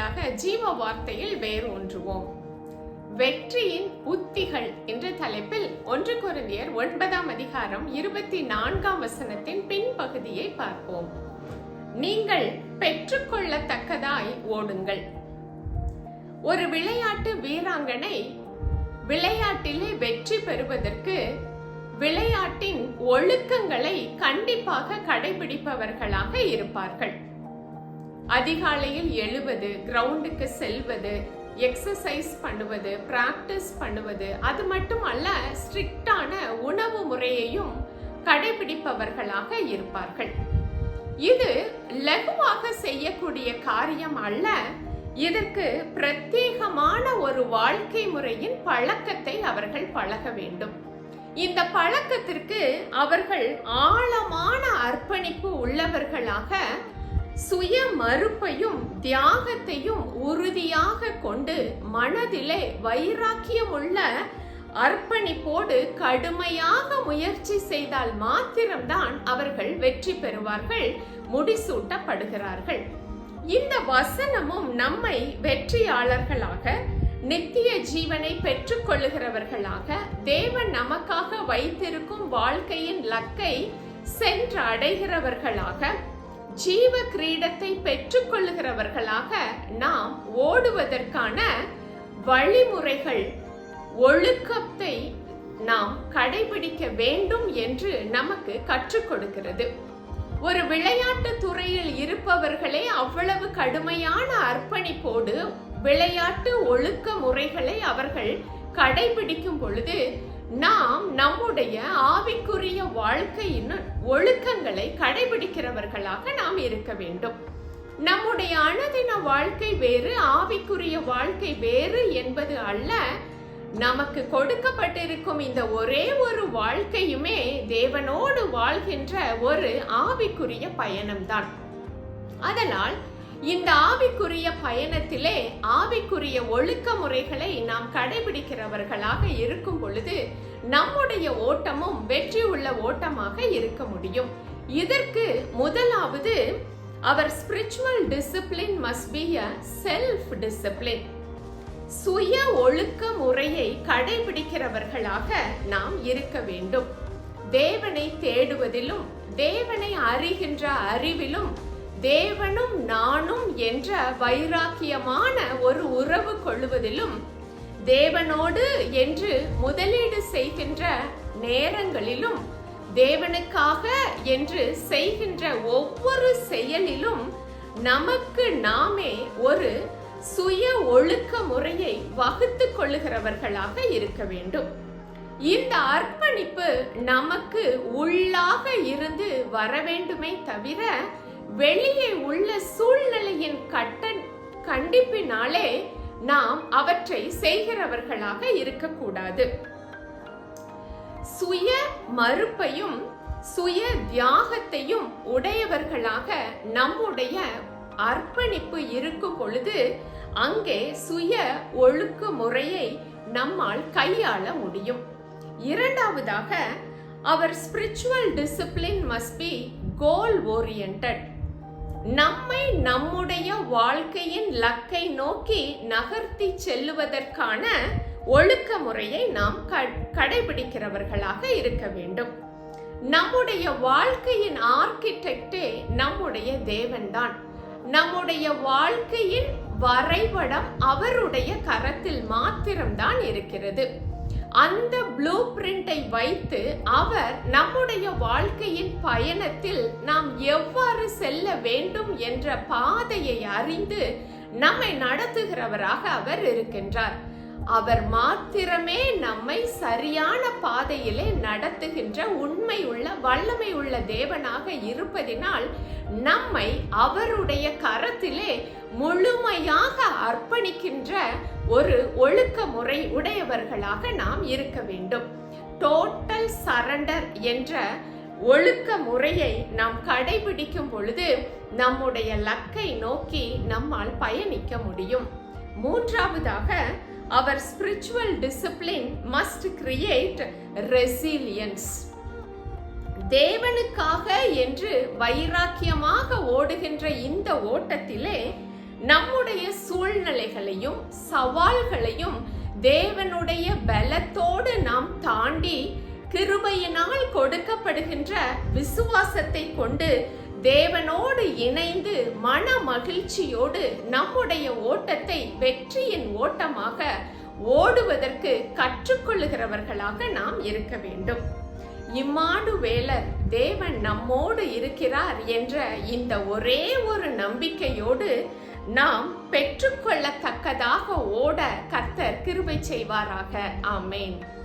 உண்டாக ஜீவ வார்த்தையில் வேரூன்றுவோம். வெற்றியின் உத்திகள் என்ற தலைப்பில் 1 கொரிந்தியர் 9ஆம் அதிகாரம் 24ஆம் வசனத்தின் பின்பகுதியை பார்ப்போம். நீங்கள் பெற்றுக்கொள்ளத்தக்கதாய் ஓடுங்கள். ஒரு விளையாட்டு வீராங்கனை விளையாட்டிலே வெற்றி பெறுவதற்கு விளையாட்டின் ஒழுக்கங்களை கண்டிப்பாக கடைபிடிப்பவர்களாக இருப்பார்கள். அதிகாலையில் எழுவது, கிரவுண்டுக்கு செல்வது, எக்ஸசைஸ் பண்ணுவது, பிராக்டிஸ் பண்ணுவது, அது மட்டுமல்ல, ஸ்ட்ரிக்டான உணவு முறையையும் கடைபிடிப்பவர்களாக இருப்பார்கள். இது லகுவாக செய்யக்கூடிய காரியம் அல்ல. இதற்கு பிரத்யேகமான ஒரு வாழ்க்கை முறையின் பழக்கத்தை அவர்கள் பழக வேண்டும். இந்த பழக்கத்திற்கு அவர்கள் ஆழமான அர்ப்பணிப்பு உள்ளவர்களாக சுய மறுப்பையும் தியாகத்தையும் உறுதியாக கொண்டு மனதிலே வைராக்கியமுள்ள அர்ப்பணிப்போடு கடுமையாக முயற்சி செய்தால் மாத்திரம்தான் அவர்கள் வெற்றி பெறுவார்கள், முடிசூட்டப்படுகிறார்கள். இந்த வசனமும் நம்மை வெற்றியாளர்களாக, நித்திய ஜீவனை பெற்றுக் கொள்ளுகிறவர்களாக, தேவன் நமக்காக வைத்திருக்கும் வாழ்க்கையின் லக்கை சென்று அடைகிறவர்களாக, ஜீவ கிரீடத்தை பெற்றுக் கொள்ளுகிறவர்களாக நாம் ஓடுவதற்கான வழிமுறைகள், ஒழுக்கத்தை நாம் கடைபிடிக்க வேண்டும் என்று நமக்கு கற்றுக் கொடுக்கிறது. ஒரு விளையாட்டு துறையில் இருப்பவர்களே அவ்வளவு கடுமையான அர்ப்பணிப்போடு விளையாட்டு ஒழுக்க முறைகளை அவர்கள் கடைபிடிக்கும் பொழுது, நாம் நம்முடைய ஆவிக்குரிய வாழ்க்கையின் ஒழுக்கங்களை கடைபிடிக்கிறவர்களாக நாம் இருக்க வேண்டும். நம்முடைய அனுதின வாழ்க்கை வேறு, ஆவிக்குரிய வாழ்க்கை வேறு என்பது அல்ல. நமக்கு கொடுக்கப்பட்டிருக்கும் இந்த ஒரே ஒரு வாழ்க்கையுமே தேவனோடு வாழ்கின்ற ஒரு ஆவிக்குரிய பயணம்தான். அதனால் இந்த ஆவிக்குரிய பயணத்திலே ஆவிக்குரிய ஒழுக்க முறைகளை நாம் கடைபிடிக்கிறவர்களாக இருக்கும் பொழுது நம்முடைய ஓட்டமும் வெற்றி உள்ள ஓட்டமாக இருக்க முடியும். இதற்கு முதலாவது, அவர் spiritual discipline must be a self discipline. சுய ஒழுக்க முறையை கடைபிடிக்கிறவர்களாக நாம் இருக்க வேண்டும். தேவனை தேடுவதிலும், தேவனை அறிகின்ற அறிவிலும், தேவனும் நானும் என்ற வைராக்கியமான ஒரு உறவு கொள்ளுவதிலும், தேவனோடு என்று முதலீடு செய்கின்ற நேரங்களிலும், தேவனுக்காக என்று செய்கின்ற ஒவ்வொரு செயலிலும் நமக்கு நாமே ஒரு சுய ஒழுக்க முறையை வகுத்து கொள்ளுகிறவர்களாக இருக்க வேண்டும். இந்த அர்ப்பணிப்பு நமக்கு உள்ளாக இருந்து வர வேண்டுமே தவிர வெளியே உள்ள சூழ்நிலையின் கண்டிப்பினாலே நாம் அவற்றை செய்கிறவர்களாக இருக்கக்கூடாது. சுய மறுப்பையும் சுய தியாகத்தையும் உடையவர்களாக நம்முடைய அர்ப்பணிப்பு இருக்கும் பொழுது அங்கே சுய ஒழுக்க முறையை நம்மால் கையாள முடியும். இரண்டாவதாக, அவர் spiritual discipline must be goal oriented. நம்மை நம்முடைய வாழ்க்கையின் லக்கை நோக்கி நகர்த்தி செல்லுவதற்கான ஒழுக்க முறையை நாம் கடைபிடிக்கிறவர்களாக இருக்க வேண்டும். நம்முடைய வாழ்க்கையின் ஆர்கிடெக்டே நம்முடைய தேவன்தான். நம்முடைய வாழ்க்கையின் வரைபடம் அவருடைய கரத்தில் மாத்திரம்தான் இருக்கிறது. அந்த ப்ளூ பிரிண்டை வைத்து அவர் நம்முடைய வாழ்க்கையின் பயணத்தில் நாம் எவ்வாறு செல்ல வேண்டும் என்ற பாதையை அறிந்து நம்மை நடத்துகிறவராக அவர் இருக்கின்றார். அவர் மாத்திரமே நம்மை சரியான பாதையிலே நடத்துகின்ற உண்மை உள்ள வல்லமை உள்ள தேவனாக இருப்பதினால் நம்மை அவருடைய கரத்திலே முழுமையாக அர்ப்பணிக்கின்ற ஒரு ஒழுக்க முறை உடையவர்களாக நாம் இருக்க வேண்டும். டோட்டல் சரண்டர் என்ற ஒழுக்க முறையை நாம் கடைபிடிக்கும் பொழுது நம்முடைய லக்கை நோக்கி நம்மால் பயணிக்க முடியும். மூன்றாவதாக, our spiritual discipline must create resilience. தேவனுக்காக என்று வைராக்கியமாக ஓடுகின்ற இந்த ஓட்டத்திலே நம்முடைய சூழ்நிலைகளையும் சவால்களையும் தேவனுடைய பலத்தோடு நாம் தாண்டி கிருபையினால் கொடுக்கப்படுகின்ற விசுவாசத்தை கொண்டு தேவனோடு இணைந்து மன மகிழ்ச்சியோடு நம்முடைய ஓட்டத்தை வெற்றியின் ஓட்டமாக ஓடுவதற்கு கற்றுக்கொள்ளுகிறவர்களாக நாம் இருக்க வேண்டும். இம்மானுவேலர், தேவன் நம்மோடு இருக்கிறார் என்ற இந்த ஒரே ஒரு நம்பிக்கையோடு நாம் பெற்றுக்கொள்ளத்தக்கதாக ஓட கர்த்தர் கிருபை செய்வாராக. ஆமென்.